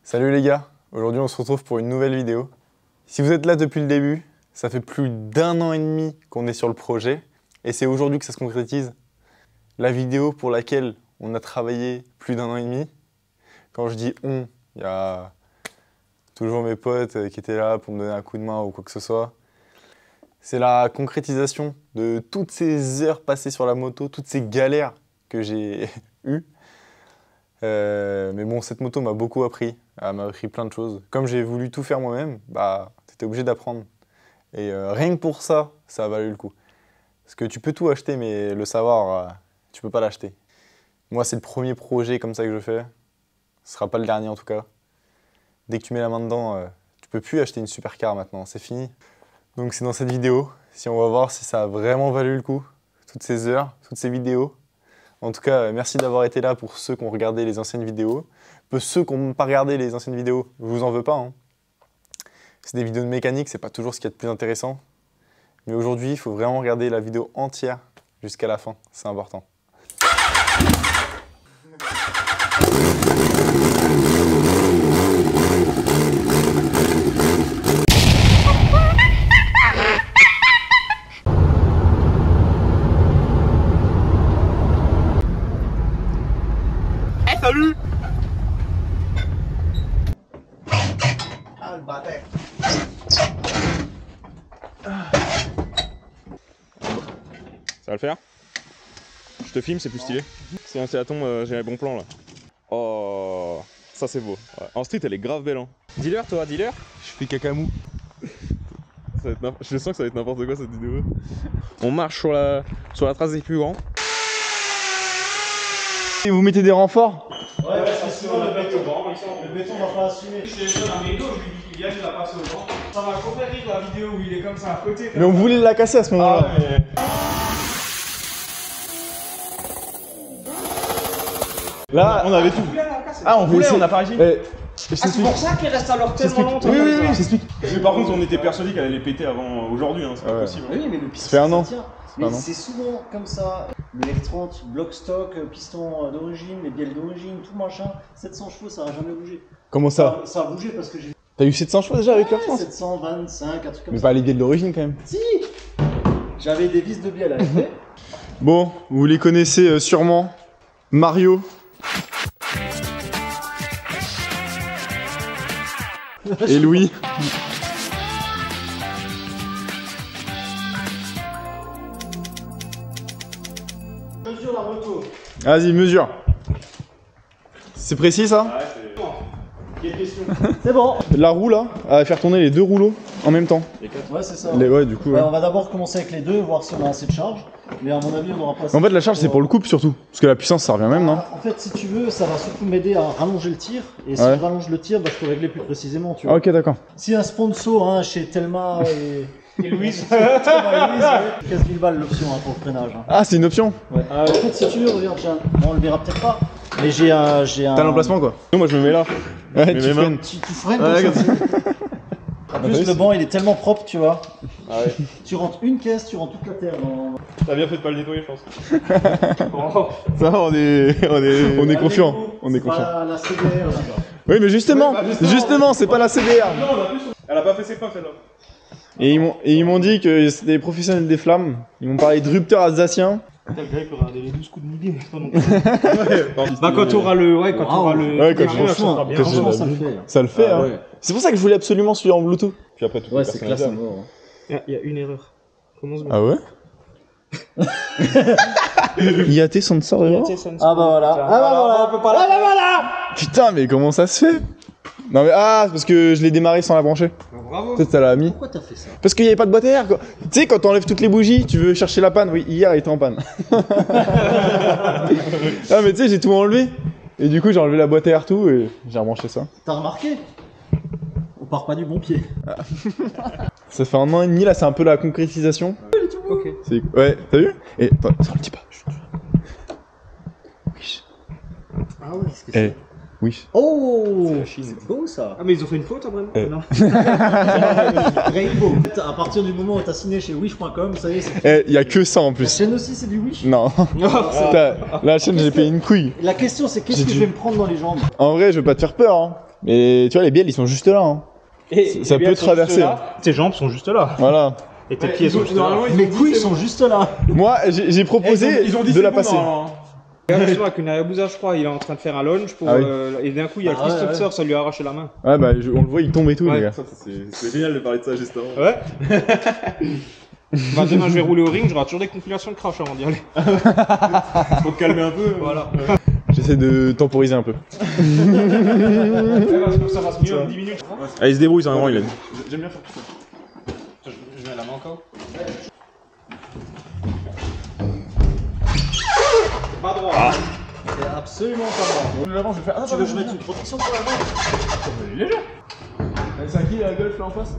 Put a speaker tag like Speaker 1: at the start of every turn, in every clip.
Speaker 1: Salut les gars, aujourd'hui on se retrouve pour une nouvelle vidéo. Si vous êtes là depuis le début, ça fait plus d'1 an et demi qu'on est sur le projet et c'est aujourd'hui que ça se concrétise. La vidéo pour laquelle on a travaillé plus d'1 an et demi, quand je dis on, il y a toujours mes potes qui étaient là pour me donner un coup de main ou quoi que ce soit. C'est la concrétisation de toutes ces heures passées sur la moto, toutes ces galères que j'ai eues. Mais bon, cette moto m'a beaucoup appris, elle m'a appris plein de choses. Comme j'ai voulu tout faire moi-même, bah, t'étais obligé d'apprendre. Et rien que pour ça, ça a valu le coup. Parce que tu peux tout acheter, mais le savoir, tu peux pas l'acheter. Moi, c'est le premier projet comme ça que je fais. Ce sera pas le dernier en tout cas. Dès que tu mets la main dedans, tu peux plus acheter une supercar maintenant, c'est fini. Donc c'est dans cette vidéo, si on va voir si ça a vraiment valu le coup, toutes ces heures, toutes ces vidéos. En tout cas, merci d'avoir été là pour ceux qui ont regardé les anciennes vidéos. Pour ceux qui n'ont pas regardé les anciennes vidéos, je vous en veux pas. Hein. C'est des vidéos de mécanique, c'est pas toujours ce qu'il y a de plus intéressant. Mais aujourd'hui, il faut vraiment regarder la vidéo entière jusqu'à la fin, c'est important.
Speaker 2: Salut!
Speaker 3: Ah, le bâtard!
Speaker 2: Ça va le faire? Je te filme, c'est plus stylé. C'est la tombe, j'ai un bon plan là. Oh, ça c'est beau. Ouais. En street, elle est grave belle. Hein. Dealer, toi, dealer?
Speaker 1: Je fais cacamou.
Speaker 2: Je sens que ça va être n'importe quoi cette vidéo. On marche sur la trace des plus grands.
Speaker 1: Et vous mettez des renforts?
Speaker 3: Ouais, parce que sinon le béton va pas assumer.
Speaker 4: Je téléphone à Médo, je lui dis qu'il vient, je la passe au vent. Ça m'a complètement rire la vidéo où il est comme ça à côté.
Speaker 1: Mais on voulait la casser à ce moment-là.
Speaker 4: Ah, mais...
Speaker 1: Là,
Speaker 2: On avait tout.
Speaker 1: ah, on voulait,
Speaker 2: on n'a pas réussi.
Speaker 4: c'est pour ça qu'il reste alors tellement longtemps.
Speaker 1: Oui, j'explique.
Speaker 2: Mais par contre, on était persuadé qu'elle allait péter avant aujourd'hui, hein, c'est pas possible.
Speaker 3: Oui, mais le piston,
Speaker 1: Ça fait un an.
Speaker 3: tient. Mais c'est souvent comme ça. Le F30, bloc stock, piston d'origine, les bielles d'origine, tout machin. 700 chevaux, ça n'a jamais bougé.
Speaker 1: Comment ça?
Speaker 3: Ça a bougé parce que j'ai.
Speaker 1: T'as eu 700 chevaux déjà avec leur France?
Speaker 3: 725, un truc comme
Speaker 1: Mais
Speaker 3: ça.
Speaker 1: pas les biais de l'origine quand même.
Speaker 3: Si! J'avais des vis de bielle à FP.
Speaker 1: Bon, vous les connaissez sûrement. Mario. Et Louis.
Speaker 3: Mesure la moto.
Speaker 1: Vas-y, mesure. C'est précis ça?
Speaker 2: Ouais, c'est... Quelle question?
Speaker 3: C'est bon.
Speaker 1: La roue là, elle va faire tourner les deux rouleaux en même temps.
Speaker 3: Ouais, c'est ça.
Speaker 1: Ouais, du coup.
Speaker 3: Ouais,
Speaker 1: Ouais.
Speaker 3: on va d'abord commencer avec les deux, voir si on a assez de charge. Mais à mon avis, on n'aura pas assez.
Speaker 1: En fait, la charge c'est pour le couple surtout. Parce que la puissance ça revient même, non?
Speaker 3: En fait, si tu veux, ça va surtout m'aider à rallonger le tir. Et si
Speaker 1: Ouais.
Speaker 3: je rallonge le tir, bah, je peux régler plus précisément. Tu
Speaker 1: Ah,
Speaker 3: vois.
Speaker 1: ok, d'accord.
Speaker 3: Si un sponsor hein, chez Telma et Louise, Telma et Louise, ouais, 15 000 balles l'option hein, pour le freinage. Hein.
Speaker 1: Ah, c'est une option.
Speaker 3: Ouais. En fait, si tu veux, regarde, tiens, bon, on le verra peut-être pas, mais j'ai un.
Speaker 1: T'as l'emplacement quoi?
Speaker 2: Non, moi je me mets là.
Speaker 1: Ouais,
Speaker 2: Mais
Speaker 1: tu
Speaker 2: mes
Speaker 1: freines.
Speaker 3: Tu freines
Speaker 1: Ouais,
Speaker 3: comme ça. En plus,
Speaker 1: oui,
Speaker 3: le banc il est tellement propre, tu vois.
Speaker 2: Ah ouais.
Speaker 3: Tu rentres une caisse, tu rentres toute la terre dans.
Speaker 2: T'as bien fait de pas le nettoyer, je pense.
Speaker 1: Ça va, on est confiant. On est
Speaker 3: C'est pas
Speaker 1: confiant.
Speaker 3: la CDR là-bas.
Speaker 1: Oui, mais justement, justement, c'est pas la CDR.
Speaker 2: Elle a pas fait ses preuves, celle-là.
Speaker 1: Et ils m'ont dit que c'était des professionnels des flammes. Ils m'ont parlé de rupteurs alsaciens.
Speaker 4: T'as le gars qui aura les 12 coups de midi. Bah quand t'auras le... Ouais, quand t'auras le...
Speaker 1: Ouais, quand
Speaker 3: Franchement,
Speaker 1: que j'ai
Speaker 3: franchement, ça le
Speaker 1: l'habitude.
Speaker 3: fait.
Speaker 1: Ça le fait,
Speaker 3: Ah,
Speaker 1: hein.
Speaker 3: ouais.
Speaker 1: C'est pour ça que je voulais absolument celui en Bluetooth.
Speaker 2: Puis après, tout
Speaker 3: Ouais,
Speaker 2: est
Speaker 3: c'est classe.
Speaker 2: personnalisable.
Speaker 4: Il y a une erreur. Commence bien.
Speaker 1: Ah ouais? IAT sensor error?
Speaker 3: Ah bah voilà. Ah bah voilà.
Speaker 4: On peut pas la...
Speaker 1: Putain, mais comment ça se fait? Non mais c'est parce que je l'ai démarré sans la brancher.
Speaker 4: Bravo.
Speaker 1: Peut-être ça l'a mis.
Speaker 3: Pourquoi t'as fait ça?
Speaker 1: Parce qu'il n'y avait pas de boîte à air quoi. Tu sais quand t'enlèves toutes les bougies, tu veux chercher la panne. Oui, hier il était en panne. Ah mais tu sais j'ai tout enlevé. Et du coup j'ai enlevé la boîte à air tout et j'ai rebranché ça.
Speaker 3: T'as remarqué? On part pas du bon pied.
Speaker 1: Ça fait 1 an et demi là, c'est un peu la concrétisation.
Speaker 4: Ok.
Speaker 1: Ouais, t'as vu? Et attends, ça le dis pas. Wesh.
Speaker 3: Ah ouais, qu'est-ce que
Speaker 1: Eh,
Speaker 3: c'est?
Speaker 1: wesh.
Speaker 3: Oh!
Speaker 4: la Chine.
Speaker 3: C'est beau ça!
Speaker 4: Ah mais ils ont fait une faute, vraiment?
Speaker 1: Eh.
Speaker 4: Non.
Speaker 3: Rainbow! À partir du moment où t'as signé chez Wish.com, ça y est, c'est.
Speaker 1: Eh, y a que ça en
Speaker 3: La
Speaker 1: plus.
Speaker 3: chaîne aussi, c'est du Wish?
Speaker 1: Non. Putain, la chaîne, j'ai payé une couille.
Speaker 3: La question, c'est qu'est-ce que je vais me prendre dans les jambes?
Speaker 1: En vrai, je veux pas te faire peur, hein. Mais tu vois, les bielles, ils sont juste là. Hein.
Speaker 4: Et
Speaker 1: Ça peut traverser.
Speaker 4: Tes jambes sont juste là.
Speaker 1: Voilà.
Speaker 4: Et tes pieds sont juste là.
Speaker 3: Mes couilles sont juste là.
Speaker 1: Moi, j'ai proposé de la passer.
Speaker 4: Justement, avec une Hayabusa, je crois, il est en train de faire un lunge pour.
Speaker 1: Ah oui.
Speaker 4: Et d'un coup, il y a le piston qui sort, ça lui a arraché la main.
Speaker 1: Ouais, bah on le voit, il tombe et tout,
Speaker 4: Ouais.
Speaker 1: les gars.
Speaker 2: C'est génial de parler de ça juste avant.
Speaker 4: Ouais. Bah, demain, je vais rouler au ring, j'aurai toujours des compilations de crash avant d'y aller.
Speaker 2: Faut te calmer un peu.
Speaker 4: Voilà.
Speaker 1: J'essaie de temporiser un peu.
Speaker 4: Ça passe mieux en 10 minutes.
Speaker 2: Ah, il se débrouille, c'est un grand, il a.
Speaker 1: J'aime bien faire tout ça.
Speaker 4: Je mets la main encore. Pas droit.
Speaker 2: Ah.
Speaker 3: C'est absolument pas droit.
Speaker 1: L'avant, je vais faire.
Speaker 3: Tu veux que je mette une protection pour la main?
Speaker 1: Il est léger. C'est à qui la golf là en face?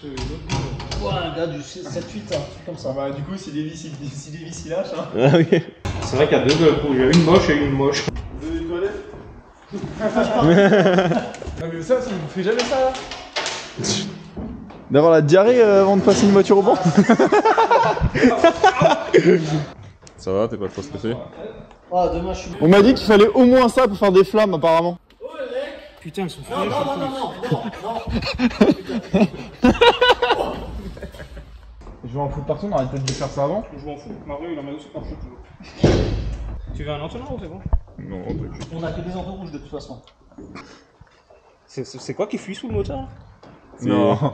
Speaker 3: Ouais, un gars du 7-8, un truc comme ça.
Speaker 1: Bah, du coup, si Lévis il lâche, hein.
Speaker 2: Ah oui.
Speaker 4: C'est vrai qu'il y a deux golfs, il y a une moche et une moche.
Speaker 1: Deux toilettes. Non, mais ça, vous faites jamais ça là? D'avoir la diarrhée avant de passer une voiture au banc?
Speaker 2: Ça va, t'es pas trop stressé?
Speaker 3: Ah, demain je suis.
Speaker 1: On m'a dit qu'il fallait au moins ça pour faire des flammes, apparemment.
Speaker 4: Putain, elles sont
Speaker 3: Non,
Speaker 4: finies.
Speaker 3: non, non, non, non.
Speaker 1: Je vais en foutre partout, on arrête peut-être de faire ça avant.
Speaker 4: Je m'en fous. Mario, il en met aussi par toujours. Tu veux un entonnoir ou c'est bon?
Speaker 2: Non, t'inquiète.
Speaker 3: On a que des entours rouges de toute façon.
Speaker 4: C'est quoi qui fuit sous le moteur?
Speaker 1: Non. Non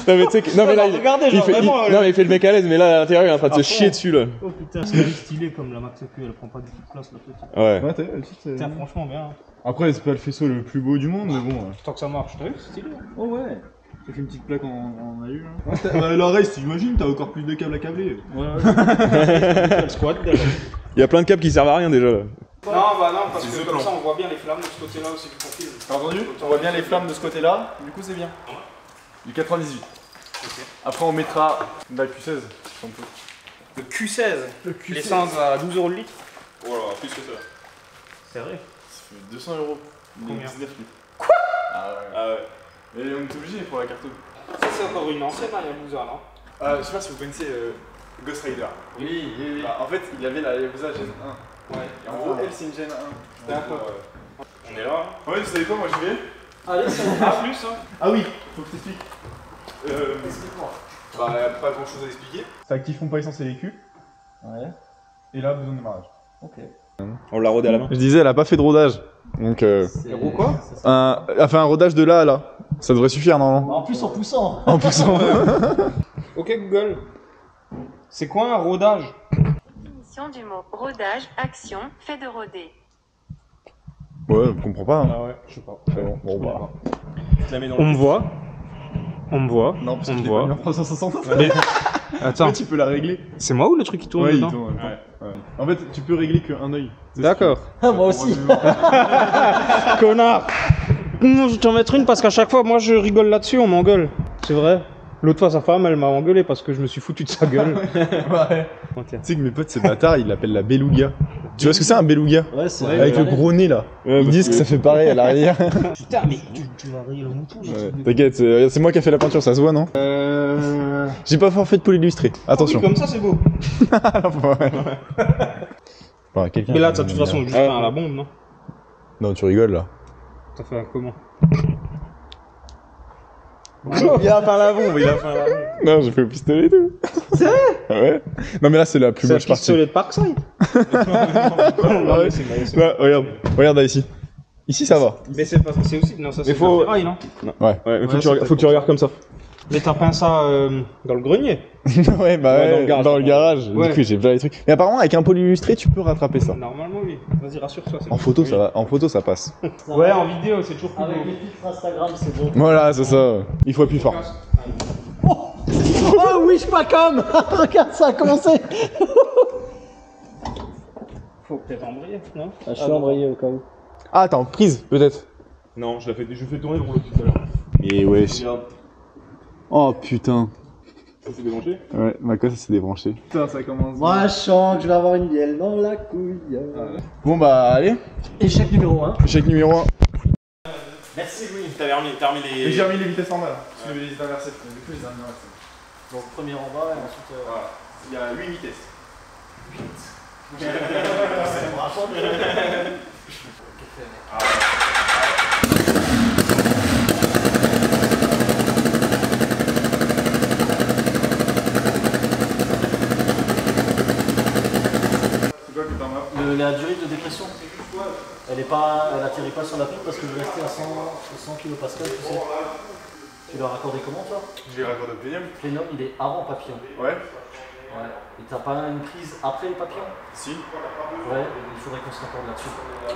Speaker 1: mais tu sais que... Non mais là
Speaker 4: Regardez,
Speaker 1: il
Speaker 4: genre
Speaker 1: fait,
Speaker 4: vraiment.
Speaker 1: non mais il fait le mec à l'aise, mais là à l'intérieur il est en train de se chier dessus là.
Speaker 4: Oh putain, c'est stylé comme la Max Q, elle prend pas du tout de place la petite.
Speaker 2: Ouais.
Speaker 4: Tiens, franchement bien.
Speaker 1: Après c'est pas le faisceau le plus beau du monde mais bon.
Speaker 4: Tant que ça marche, t'as vu, c'est stylé.
Speaker 3: Oh ouais.
Speaker 1: Ça fait une petite plaque en alu là. Bah, l'oreille, si t'imagines, t'as encore plus de câbles à câbler.
Speaker 4: Le squat derrière.
Speaker 2: Il y a plein de câbles qui servent à rien déjà là.
Speaker 4: Non, bah non, parce que comme ça on voit bien les flammes de ce côté-là aussi du profil.
Speaker 1: T'as entendu? On voit bien les flammes de ce côté-là, du coup c'est bien. Du 98. Après on mettra de la Q16 si on peut.
Speaker 4: Le Q16. L'essence à 12 € le litre.
Speaker 2: Voilà, plus que ça.
Speaker 4: C'est vrai.
Speaker 1: Ça fait 200 €.
Speaker 4: Combien?
Speaker 1: 19 litres. Quoi? Ah ouais.
Speaker 2: Ah ouais.
Speaker 1: Et on est obligé pour la carte.
Speaker 4: Ça c'est encore une ancienne Hayabusa, non?
Speaker 1: Je sais pas si vous connaissez Ghost Rider. Oui, oui, oui. Bah, en fait, il y avait la Yakuza Gen 1.
Speaker 4: Ouais.
Speaker 1: Et en gros, elle c'est une Gen 1.
Speaker 4: D'accord.
Speaker 2: On est là.
Speaker 1: Ouais, vous savez quoi, moi j'y vais.
Speaker 3: Allez, ça
Speaker 4: Ah, plus hein.
Speaker 1: Ah oui, faut que je t'explique. Explique-moi. Bah, pas grand chose à expliquer. Ça active pompe à essence et les cubes.
Speaker 3: Ouais.
Speaker 1: Et là, besoin de démarrage.
Speaker 3: Ok.
Speaker 2: On l'a rodé à la main.
Speaker 1: Je disais, elle a pas fait de rodage. Donc,
Speaker 3: Ou
Speaker 4: quoi?
Speaker 1: elle a fait un rodage de là à là. Ça devrait suffire, non?
Speaker 3: En plus en poussant.
Speaker 1: En poussant.
Speaker 4: Ok Google. C'est quoi un rodage?
Speaker 5: Définition du mot rodage, action, fait de roder.
Speaker 1: Ouais, je comprends pas. Hein.
Speaker 4: Ah ouais, je sais pas.
Speaker 1: Bon, bah.
Speaker 2: Tu la mets dans
Speaker 4: On me voit. On me voit.
Speaker 1: Non, parce
Speaker 4: on
Speaker 1: que
Speaker 4: me
Speaker 1: je l'ai
Speaker 4: voit.
Speaker 1: pas mis en 360.
Speaker 4: Mais... Attends,
Speaker 1: Ouais, tu peux la régler.
Speaker 4: c'est moi ou le truc qui tourne
Speaker 1: Ouais, il
Speaker 4: dedans?
Speaker 1: tourne en même temps. Ouais. En fait, tu peux régler qu'un œil.
Speaker 4: D'accord.
Speaker 3: Ah, moi aussi.
Speaker 4: Connard. Je vais t'en mettre une parce qu'à chaque fois, moi je rigole là-dessus, on m'engueule. C'est vrai. L'autre fois, sa femme, elle m'a engueulé parce que je me suis foutu de sa gueule.
Speaker 1: Ouais.
Speaker 4: Oh, tiens.
Speaker 1: Tu sais que mes potes, ces bâtards, ils l'appellent la beluga. Tu vois ce que c'est un beluga?
Speaker 3: Ouais, c'est
Speaker 1: Avec le gros nez là. Ils disent que ça fait pareil à l'arrière.
Speaker 4: Putain, mais tu vas rayer le mouton.
Speaker 1: Ouais. T'inquiète, c'est moi qui ai fait la peinture, ça se voit, non? J'ai pas forfait pour l'illustrer. Attention.
Speaker 4: Oui, comme ça, c'est beau.
Speaker 1: Ouais, quelqu'un
Speaker 4: Mais là,
Speaker 1: qui
Speaker 4: de toute
Speaker 1: aime
Speaker 4: façon,
Speaker 1: bien.
Speaker 4: juste à la bombe, non?
Speaker 1: Non, tu rigoles là.
Speaker 4: T'as fait un comment?
Speaker 2: Il a peint la bombe, il a peint la bombe.
Speaker 1: Non, j'ai fait au pistolet et tout. C'est vrai? Ouais. Non, mais là, c'est la plus
Speaker 4: C'est un
Speaker 1: moche partie.
Speaker 4: pistolet de Parkside. Non, mais c'est mal, c'est mal.
Speaker 1: Ouais, regarde là ici. Ici, ça va.
Speaker 4: Mais c'est pas, c'est aussi, non, ça c'est
Speaker 2: faut-
Speaker 4: de la ferraille, non?
Speaker 1: Ouais.
Speaker 2: Ouais, mais
Speaker 4: Ouais, c'est
Speaker 2: faut que tu regardes comme ça.
Speaker 4: Mais t'as peint ça dans le grenier.
Speaker 1: Ouais, bah
Speaker 2: Ouais,
Speaker 1: ouais, dans le garage.
Speaker 4: Ouais.
Speaker 1: Du coup, j'ai plein les trucs. Mais apparemment, avec un pôle illustré, tu peux rattraper ça.
Speaker 4: Normalement, oui. Vas-y, rassure-toi. c'est
Speaker 1: En
Speaker 4: bon.
Speaker 1: photo,
Speaker 4: Oui.
Speaker 1: ça va. En photo, ça passe.
Speaker 4: Ouais, en vidéo, c'est toujours plus
Speaker 3: Avec
Speaker 4: beau.
Speaker 3: les filtres Instagram, c'est bon.
Speaker 1: Voilà, c'est ça. Il faut appuyer fort.
Speaker 3: Oh oui, je pas comme. Regarde, ça a commencé.
Speaker 4: Faut peut-être embrayer, non?
Speaker 3: Je suis embrayé au cas où.
Speaker 1: Ah, attends, prise, peut-être.
Speaker 2: Non, je fais tourner le rouleau tout à l'heure.
Speaker 1: Et ouais.
Speaker 2: Regarde,
Speaker 1: Oh putain.
Speaker 2: ça s'est débranché.
Speaker 1: Ouais, ma cosse s'est débranchée. Putain, ça commence.
Speaker 3: Moi, je chante, je vais avoir une bielle dans la couille.
Speaker 1: Bon, bah, allez.
Speaker 3: Échec numéro 1.
Speaker 1: Échec numéro 1.
Speaker 3: Merci, Louis.
Speaker 2: T'as remis les.
Speaker 1: J'ai remis les vitesses normales. Parce que les inversées. Du coup, les inversées.
Speaker 3: Donc, premier en bas et ensuite.
Speaker 1: Voilà. Il y a 8 vitesses.
Speaker 3: La durée de dépression, elle atterrit pas sur la pile parce que je restais à 100 kPa, tu sais. Tu l'as raccordé comment toi?
Speaker 1: J'ai raccordé au plénium.
Speaker 3: Plénium, il est avant papillon.
Speaker 1: Ouais.
Speaker 3: Ouais. Et t'as pas une prise après les papillons?
Speaker 1: Si.
Speaker 3: Ouais, il faudrait qu'on se raccorde là-dessus.
Speaker 1: Ok.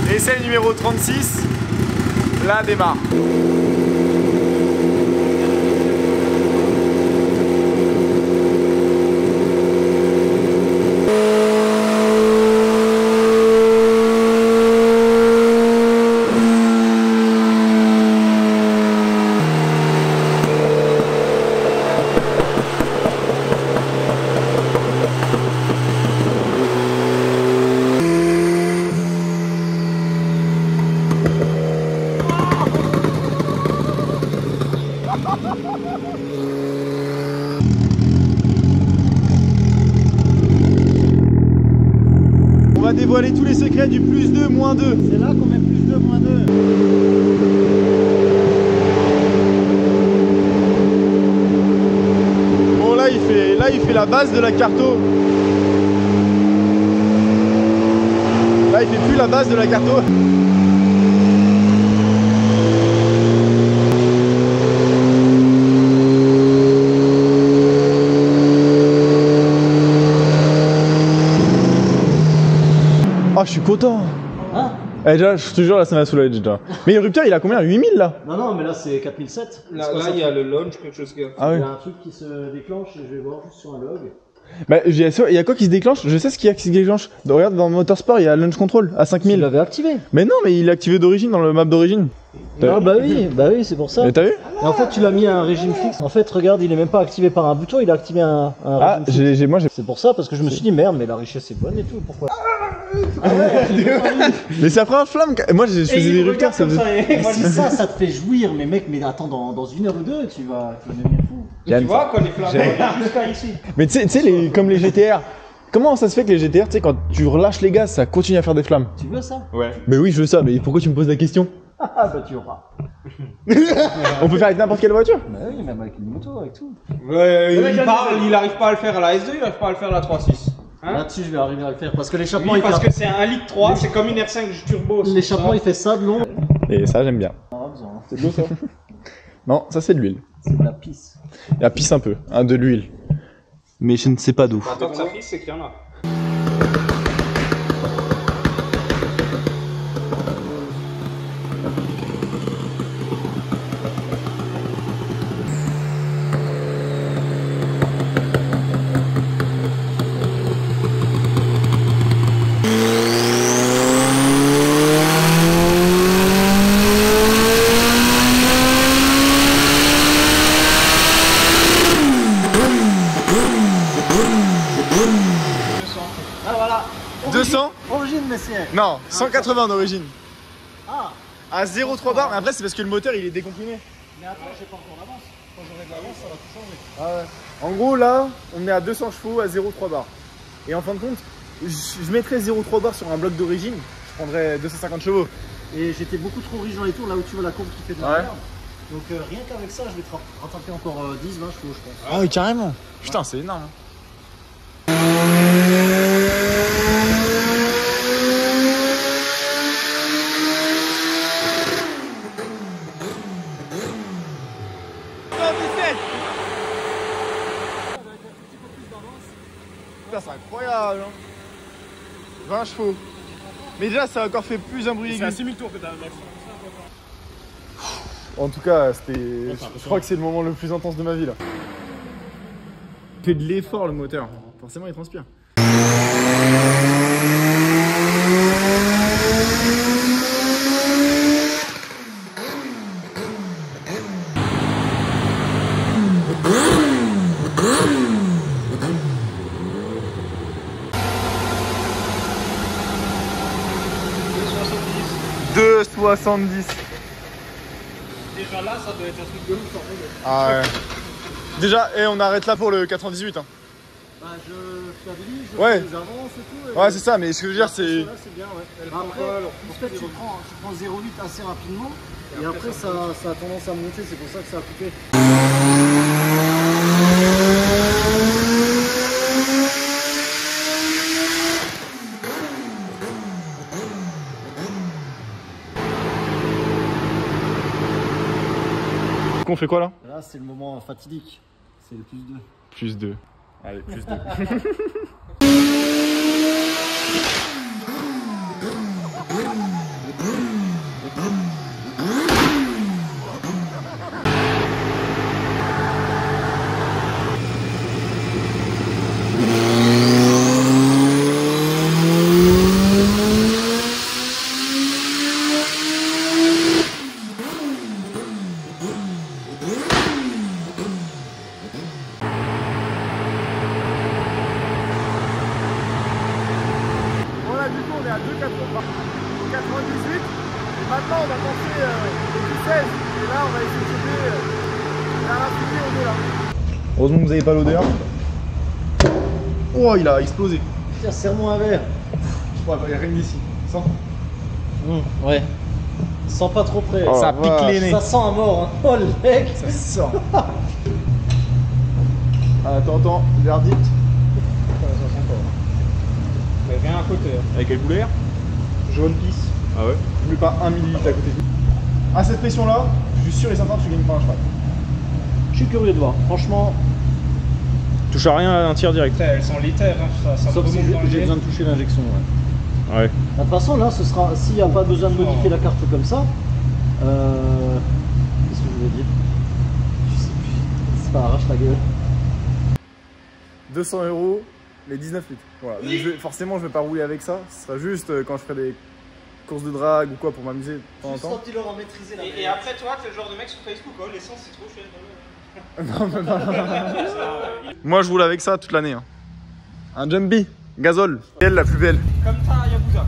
Speaker 3: Ouais.
Speaker 1: Essai numéro 36, là démarre. On va dévoiler tous les secrets du plus 2, moins 2.
Speaker 3: C'est là qu'on met plus 2, moins 2.
Speaker 1: Bon là il fait la base de la carto. Là il fait plus la base de la carto. Oh, je suis content.
Speaker 3: Hein?
Speaker 1: Eh, déjà, je te jure, là, ça m'a soulagé déjà. Mais le rupteur, il a combien? 8000 là?
Speaker 3: Non, mais là c'est 4007.
Speaker 4: Là, il y a le launch, quelque chose qui a.
Speaker 1: Ah
Speaker 3: Il
Speaker 1: oui.
Speaker 3: y a un truc qui se déclenche et je vais voir juste sur un log.
Speaker 1: Bah, il y a quoi qui se déclenche? Je sais ce qu'il y a qui se déclenche. Regarde, dans Motorsport, il y a Launch Control à
Speaker 3: Tu
Speaker 1: 5000.
Speaker 3: l'avais activé.
Speaker 1: Mais non, mais il est activé d'origine dans le map d'origine.
Speaker 3: Ah bah oui, c'est pour ça.
Speaker 1: Mais t'as vu?
Speaker 3: Et en fait, tu l'as mis à un régime fixe. En fait, regarde, il est même pas activé par un bouton, il a activé un
Speaker 1: Ah,
Speaker 3: régime fixe.
Speaker 1: moi j'ai.
Speaker 3: C'est pour ça, parce que je me suis dit, merde, mais la richesse est bonne et tout, pourquoi?
Speaker 1: Mais c'est après un flamme. Moi je faisais des rupteurs, ça faisait.
Speaker 3: Mais si ça te fait jouir, mais mec, mais attends, dans 1 heure ou 2, tu vas devenir fou.
Speaker 4: Tu vois, quand les flammes
Speaker 3: Jusqu'à ici.
Speaker 1: Mais tu sais, comme les GTR. Comment ça se fait que les GTR, tu sais, quand tu relâches les gaz, ça continue à faire des flammes?
Speaker 3: Tu veux ça?
Speaker 1: Ouais. Mais oui, je veux ça, mais pourquoi tu me poses la question?
Speaker 3: Ah bah tu auras.
Speaker 1: On peut faire avec n'importe quelle voiture?
Speaker 3: Bah oui, même avec une moto, avec tout.
Speaker 4: Ouais, il arrive pas à le faire à la S2, il arrive pas à le faire à la 3.6. Hein?
Speaker 3: Là-dessus, je vais arriver à le faire parce que l'échappement,
Speaker 4: Oui,
Speaker 3: il
Speaker 4: parce
Speaker 3: fait.
Speaker 4: que c'est un litre 3, c'est comme une R5 turbo.
Speaker 3: L'échappement, il fait ça de long.
Speaker 1: Et ça, j'aime bien.
Speaker 3: On aura besoin, hein.
Speaker 1: C'est de l'eau, ça? Non, ça c'est de l'huile.
Speaker 3: C'est de la pisse.
Speaker 1: La pisse un peu, hein, de l'huile. Mais je ne sais pas d'où.
Speaker 4: Attends que ça fisse, c'est qu'il y en a.
Speaker 3: Ah voilà.
Speaker 1: 200?
Speaker 3: Origine, messieurs.
Speaker 1: Non, 180 d'origine.
Speaker 3: Ah.
Speaker 1: À 0,3 bar, mais après c'est parce que le moteur il est décomprimé.
Speaker 3: Mais après, j'ai pas encore d'avance. Quand j'aurai de l'avance, ça va tout changer.
Speaker 1: Ah ouais. En gros là, on est à 200 chevaux à 0,3 bar. Et en fin de compte, je mettrais 0,3 bar sur un bloc d'origine, je prendrais 250 chevaux.
Speaker 3: Et j'étais beaucoup trop riche dans les tours, là où tu vois la courbe qui fait de la
Speaker 1: Ouais.
Speaker 3: merde. Donc rien qu'avec ça, je vais te rattraper encore 10-20 chevaux, je pense.
Speaker 1: Ah oui, carrément. Putain, c'est énorme. Putain, c'est incroyable. Hein. 20 chevaux. Mais déjà, ça a encore fait plus un bruit aigu.
Speaker 2: C'est un semi-tour que t'as, Max.
Speaker 1: En tout cas, c'était. Je crois que c'est le moment le plus intense de ma vie là. Il fait de l'effort le moteur. Forcément, il transpire. « 2,70 ».
Speaker 4: faire là, ça doit être un truc de ouf en fait.
Speaker 1: Ah ouais. Déjà, on arrête là pour le 98. Hein.
Speaker 3: Bah, je fiabilise, je
Speaker 1: Ouais.
Speaker 3: fais des avances et tout.
Speaker 1: Ouais, c'est ça, mais ce que je veux dire, c'est.
Speaker 3: Là, c'est bien, ouais. Après, en fait, tu prends 0,8 assez rapidement. Et après, ça a tendance à monter, c'est pour ça que ça a coupé.
Speaker 1: On fait quoi là?
Speaker 3: Là, c'est le moment fatidique. C'est le plus 2.
Speaker 1: Plus 2. Allez, plus 2. Voilà, du coup, on est à 2,98. Et maintenant, on va passer le 16. Et là, on va essayer de choper vers l'infini au-delà. Heureusement que vous n'avez pas l'odeur. Oh, il a explosé.
Speaker 3: Tiens, serre-moi un verre.
Speaker 1: Ouais, il n'y a rien d'ici. Sens.
Speaker 3: Ouais. Sens pas trop près.
Speaker 1: Oh, ça pique les nez.
Speaker 3: Ça sent à mort. Hein. Oh, le mec.
Speaker 1: Ça sort. Attends, verdict.
Speaker 4: Mais rien à côté. Hein.
Speaker 1: Avec quelle couleur?
Speaker 4: Jaune pisse.
Speaker 1: Ah ouais? Je mets pas 1 millilitre à côté. À cette pression-là, je suis sûr et certain que tu gagnes pas un cheval.
Speaker 3: Je suis curieux de voir. Franchement,
Speaker 2: Touche à rien à un tir direct.
Speaker 4: Elles sont l'éther, hein. Ça
Speaker 3: sauf si
Speaker 4: remonte dans le
Speaker 3: j'ai
Speaker 4: jet.
Speaker 3: besoin de toucher l'injection. Ouais.
Speaker 2: Ouais.
Speaker 3: De toute façon, là, ce sera. S'il n'y a pas besoin de modifier la carte comme ça, qu'est-ce que je voulais dire? Je sais plus. C'est pas arrache ta gueule.
Speaker 1: 200 € les 19 litres. Voilà. Donc forcément, je vais pas rouler avec ça. Ce sera juste quand je ferai des courses de drague ou quoi pour m'amuser de temps en temps.
Speaker 3: il aura maîtrisé la
Speaker 4: Et après, toi, t'es le genre de mec sur Facebook, oh, l'essence c'est trop cher.
Speaker 1: Moi, je roule avec ça toute l'année. Hein. Un Jumpy, gazole. Elle la plus belle.
Speaker 4: Comme ça, Yakuza.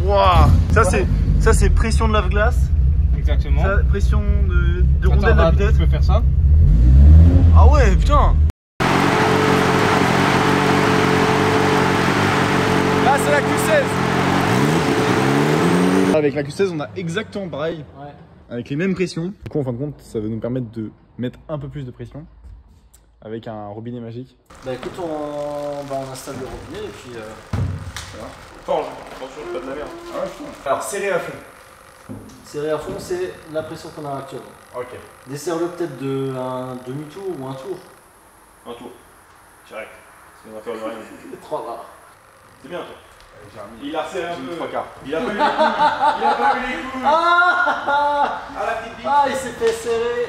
Speaker 1: Waouh. Ça c'est pression de lave-glace.
Speaker 4: Exactement.
Speaker 1: Ça, pression de rondelle
Speaker 4: Attends,
Speaker 1: de vitesse.
Speaker 4: tu peux faire ça.
Speaker 1: Ah ouais, putain. Là, c'est la Q16. Avec la Q16, on a exactement pareil.
Speaker 3: Ouais.
Speaker 1: Avec les mêmes pressions. Du coup, en fin de compte, ça va nous permettre de mettre un peu plus de pression avec un robinet magique.
Speaker 3: Bah écoute, on installe le robinet et puis.
Speaker 2: Forge, attention, pas de la merde.
Speaker 1: Alors, serré à fond.
Speaker 3: Serré à fond, c'est la pression qu'on a actuellement.
Speaker 1: Ok.
Speaker 3: Desserre-le peut-être de un demi-tour ou un tour.
Speaker 2: Un tour. Direct. On va faire le rien.
Speaker 3: 3 barres.
Speaker 2: C'est bien, toi. Il a resserré un peu.
Speaker 1: 3 quarts.
Speaker 2: Il a pas eu les couilles. Il a pas eu les couilles. À la petite bite.
Speaker 3: Ah, il s'est fait serrer.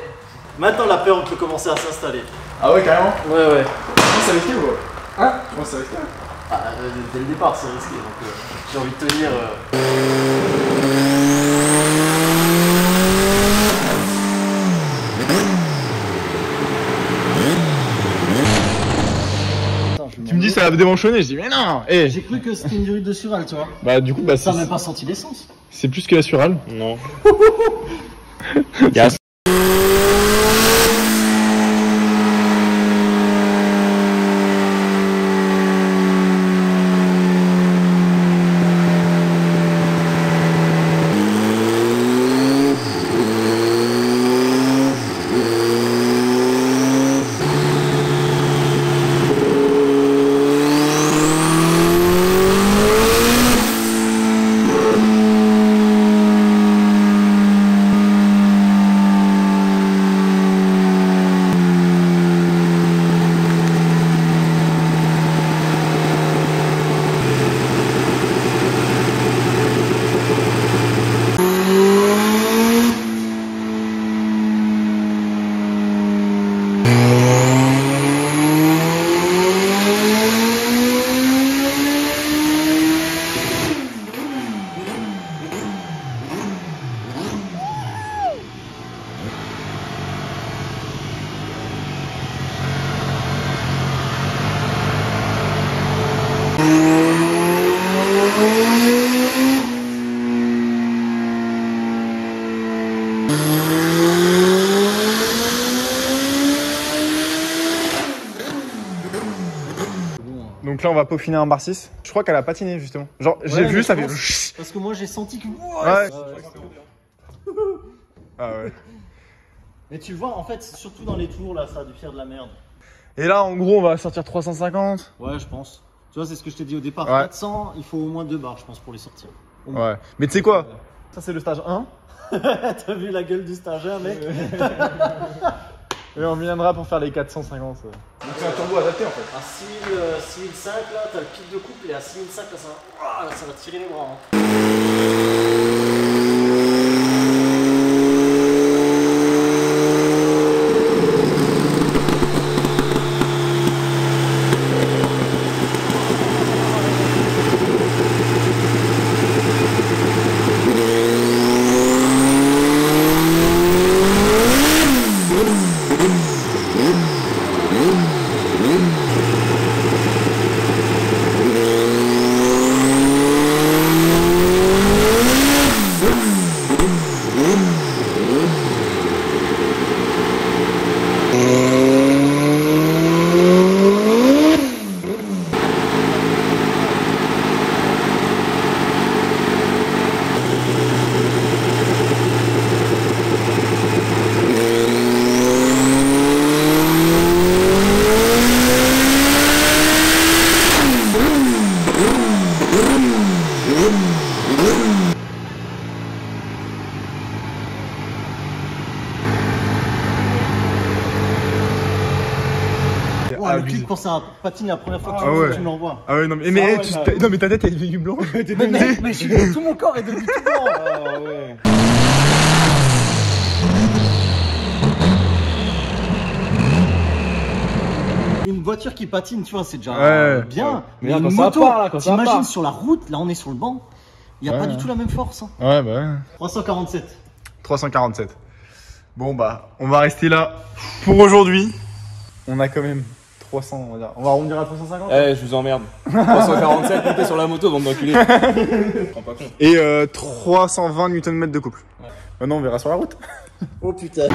Speaker 3: Maintenant, la peur peut commencer à s'installer.
Speaker 1: Ah ouais, carrément.
Speaker 3: Ouais.
Speaker 1: Tu penses avec qui ou quoi? Hein? Tu penses avec qui?
Speaker 3: Ah, dès le départ, c'est risqué. Donc, j'ai envie de te dire.
Speaker 1: Tu me dis ça va démanchonner, je dis mais non. Eh.
Speaker 3: J'ai cru que c'était une durite de sural, tu vois.
Speaker 1: Bah du coup, bah
Speaker 3: Ça n'a même pas senti l'essence.
Speaker 1: c'est plus que la surale.
Speaker 2: Non.
Speaker 1: là, on va peaufiner un bar 6. Je crois qu'elle a patiné, justement. Genre, j'ai
Speaker 3: Ouais,
Speaker 1: vu,
Speaker 3: mais
Speaker 1: ça
Speaker 3: je
Speaker 1: fait...
Speaker 3: pense- Parce que moi j'ai senti que.
Speaker 1: Ouais. Ah ouais.
Speaker 3: Mais tu vois, en fait, c'est surtout dans les tours là, ça a dû faire de la merde.
Speaker 1: Et là, en gros, on va sortir 350.
Speaker 3: Ouais, je pense. Tu vois, c'est ce que je t'ai dit au départ.
Speaker 1: Ouais.
Speaker 3: 400, il faut au moins 2 barres, je pense, pour les sortir. Au moins.
Speaker 1: Ouais. Mais tu sais quoi? Ça, c'est le stage 1.
Speaker 3: T'as vu la gueule du stagiaire, mec?
Speaker 1: Et on viendra pour faire les 450. Donc c'est un turbo adapté, en fait.
Speaker 3: À 6005 là, t'as le pic de couple et à 6005 là, ça va tirer les bras. Hein. Le clip quand ça patine la première fois que tu me l'envoies.
Speaker 1: Ah ouais, non, mais, non, mais ta tête elle est devenue blanche.
Speaker 3: Mais tout mon corps est devenu tout blanc.
Speaker 2: Ah ouais.
Speaker 3: Une voiture qui patine, tu vois, c'est déjà bien. Mais
Speaker 4: Quand
Speaker 3: une
Speaker 4: ça
Speaker 3: moto,
Speaker 4: part, là, quand ça
Speaker 3: t'imagines
Speaker 4: part.
Speaker 3: sur la route, là on est sur le banc, il n'y a pas du tout la même force. Hein.
Speaker 1: Ouais, bah ouais.
Speaker 3: 347.
Speaker 1: 347. Bon, bah, on va rester là pour aujourd'hui. On a quand même 300, on va dire. On va arrondir à 350.
Speaker 2: Eh, je vous emmerde. 347, montez sur la moto, bande d'enculés. Je prends pas compte.
Speaker 1: Et 320 Nm de couple. Maintenant, on verra sur la route.
Speaker 3: Oh putain.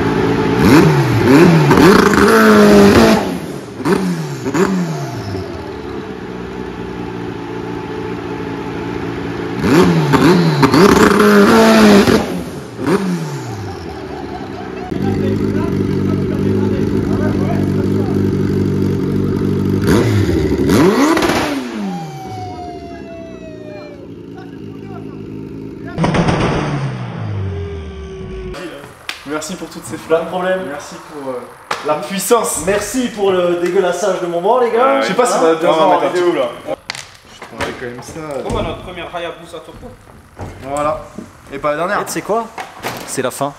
Speaker 1: Merci pour toutes ces
Speaker 3: Pas de
Speaker 1: flammes.
Speaker 3: problème.
Speaker 1: Merci pour la puissance.
Speaker 3: Merci pour le dégueulassage de mon banc, les gars.
Speaker 1: Je sais pas si on va bien voir la vidéo là. Je prendrais quand même ça.
Speaker 4: Comme à notre première Hayabusa Turbo.
Speaker 1: Voilà. Et pas la dernière.
Speaker 3: Et tu sais quoi? C'est la fin.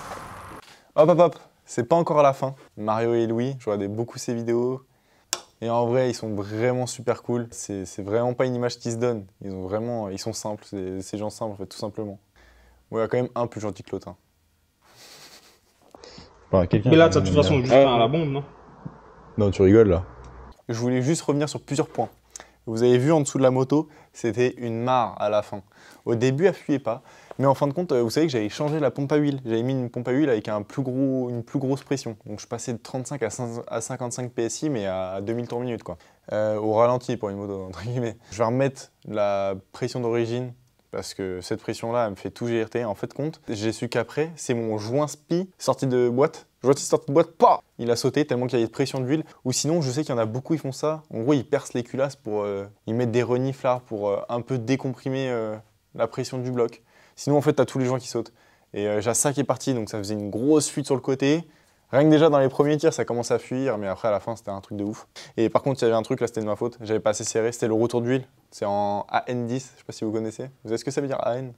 Speaker 1: Hop hop hop, c'est pas encore la fin. Mario et Louis, je regardais beaucoup ces vidéos. Et en vrai, ils sont vraiment super cool. C'est vraiment pas une image qui se donne. Ils sont simples, c'est ces gens simples en fait, tout simplement. Bon, il y a quand même un plus gentil que l'autre. Hein.
Speaker 4: Mais là, de toute façon, juste à la bombe, non?
Speaker 1: Non, tu rigoles là. Je voulais juste revenir sur plusieurs points. Vous avez vu en dessous de la moto, c'était une mare à la fin. Au début, elle fuyait pas. Mais en fin de compte, vous savez que j'avais changé la pompe à huile. J'avais mis une pompe à huile avec une plus grosse pression. Donc je passais de 35 à 55 PSI, mais à 2000 tours minute, quoi. Au ralenti pour une moto, entre guillemets. Je vais remettre la pression d'origine, parce que cette pression-là, elle me fait tout GRT. En fait, compte, j'ai su qu'après, c'est mon joint spi sorti de boîte. Sorti de boîte, pas. Il a sauté tellement qu'il y avait de pression d'huile. Ou sinon, je sais qu'il y en a beaucoup, ils font ça. En gros, ils percent les culasses pour... ils mettent des reniflards pour un peu décomprimer la pression du bloc. Sinon, en fait, t'as tous les joints qui sautent. Et j'ai ça qui est parti, donc ça faisait une grosse fuite sur le côté. Rien que déjà dans les premiers tirs, ça commençait à fuir, mais après à la fin, c'était un truc de ouf. Et par contre, il y avait un truc, là, c'était de ma faute. J'avais pas assez serré, c'était le retour d'huile. C'est en AN10, je sais pas si vous connaissez. Vous savez ce que ça veut dire AN?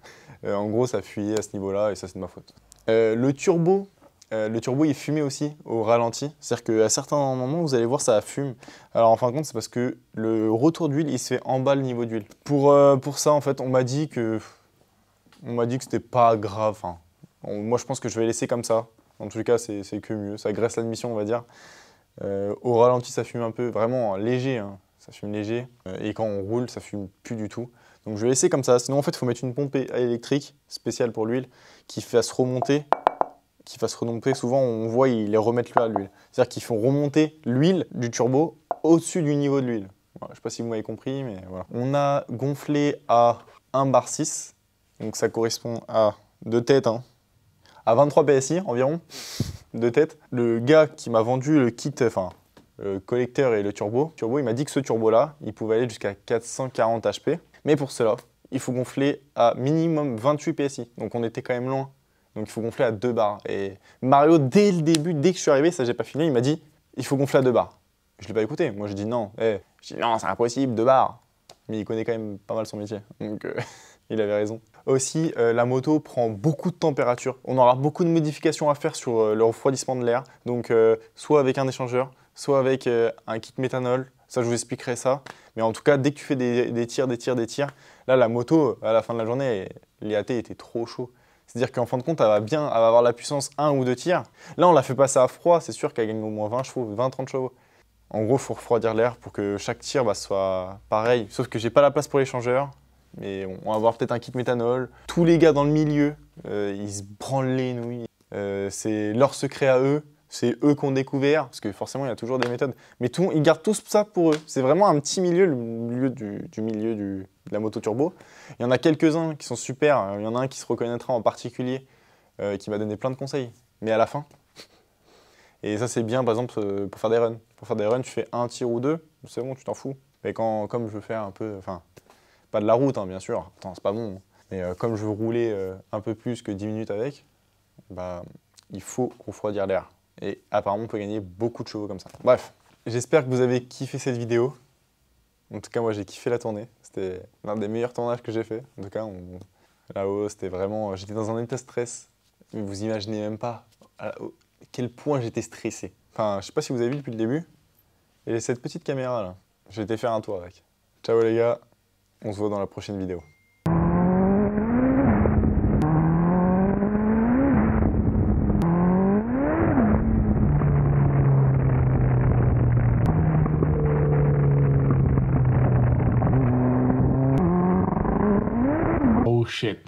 Speaker 1: En gros, ça fuyait à ce niveau-là, et ça, c'est de ma faute. Le turbo, il fumait aussi au ralenti. C'est-à-dire qu'à certains moments, vous allez voir, ça fume. Alors en fin de compte, c'est parce que le retour d'huile, il se fait en bas le niveau d'huile. Pour ça, en fait, on m'a dit que c'était pas grave. Enfin, moi, je pense que je vais laisser comme ça. En tout cas, c'est que mieux. Ça graisse l'admission, on va dire. Au ralenti, ça fume un peu, vraiment léger. Hein. Ça fume léger. Et quand on roule, ça fume plus du tout. Donc je vais laisser comme ça. Sinon, en fait, il faut mettre une pompe électrique spéciale pour l'huile qui fasse remonter. Souvent, on voit, ils les remettent là, l'huile. C'est-à-dire qu'ils font remonter l'huile du turbo au-dessus du niveau de l'huile. Voilà, je sais pas si vous m'avez compris, mais voilà. On a gonflé à 1 bar 6, donc ça correspond à 2 têtes, hein, à 23 PSI environ, 2 têtes. Le gars qui m'a vendu le kit, enfin, le collecteur et le turbo, il m'a dit que ce turbo-là, il pouvait aller jusqu'à 440 HP, mais pour cela, il faut gonfler à minimum 28 PSI, donc on était quand même loin. Donc il faut gonfler à 2 bars. Et Mario, dès le début, dès que je suis arrivé, ça j'ai pas filmé, il m'a dit il faut gonfler à 2 bars. Je l'ai pas écouté, moi j'ai dit non. Je dis non, c'est impossible, 2 bars. Mais il connaît quand même pas mal son métier, donc il avait raison. Aussi, la moto prend beaucoup de température. On aura beaucoup de modifications à faire sur le refroidissement de l'air. Donc soit avec un échangeur, soit avec un kit méthanol. Ça, je vous expliquerai ça. Mais en tout cas, dès que tu fais des tirs, là, la moto, à la fin de la journée, l'IAT était trop chaud. C'est-à-dire qu'en fin de compte, elle va avoir la puissance 1 ou 2 tirs. Là, on l'a fait passer à froid, c'est sûr qu'elle gagne au moins 20 chevaux, 20-30 chevaux. En gros, il faut refroidir l'air pour que chaque tir soit pareil. Sauf que j'ai pas la place pour l'échangeur, mais on va avoir peut-être un kit méthanol. Tous les gars dans le milieu, ils se branlent les nouilles. C'est leur secret à eux. C'est eux qui ont découvert, parce que forcément, il y a toujours des méthodes. Mais ils gardent tous ça pour eux. C'est vraiment un petit milieu, le milieu de la moto turbo. Il y en a quelques-uns qui sont super. Il y en a un qui se reconnaîtra en particulier, qui m'a donné plein de conseils, mais à la fin. Et ça, c'est bien, par exemple, pour faire des runs. Pour faire des runs, tu fais un tir ou 2, c'est bon, tu t'en fous. Mais comme je veux faire un peu, enfin, pas de la route, hein, bien sûr, attends, c'est pas bon. Mais comme je veux rouler un peu plus que 10 minutes avec, bah, il faut refroidir l'air. Et apparemment, on peut gagner beaucoup de chevaux comme ça. Bref, j'espère que vous avez kiffé cette vidéo. En tout cas, moi, j'ai kiffé la tournée. C'était l'un des meilleurs tournages que j'ai fait. En tout cas, là-haut, c'était vraiment... J'étais dans un état de stress. Mais vous imaginez même pas à quel point j'étais stressé. Enfin, je sais pas si vous avez vu depuis le début. Et cette petite caméra, là, j'ai été faire un tour avec. Ciao les gars, on se voit dans la prochaine vidéo.
Speaker 6: Oh shit.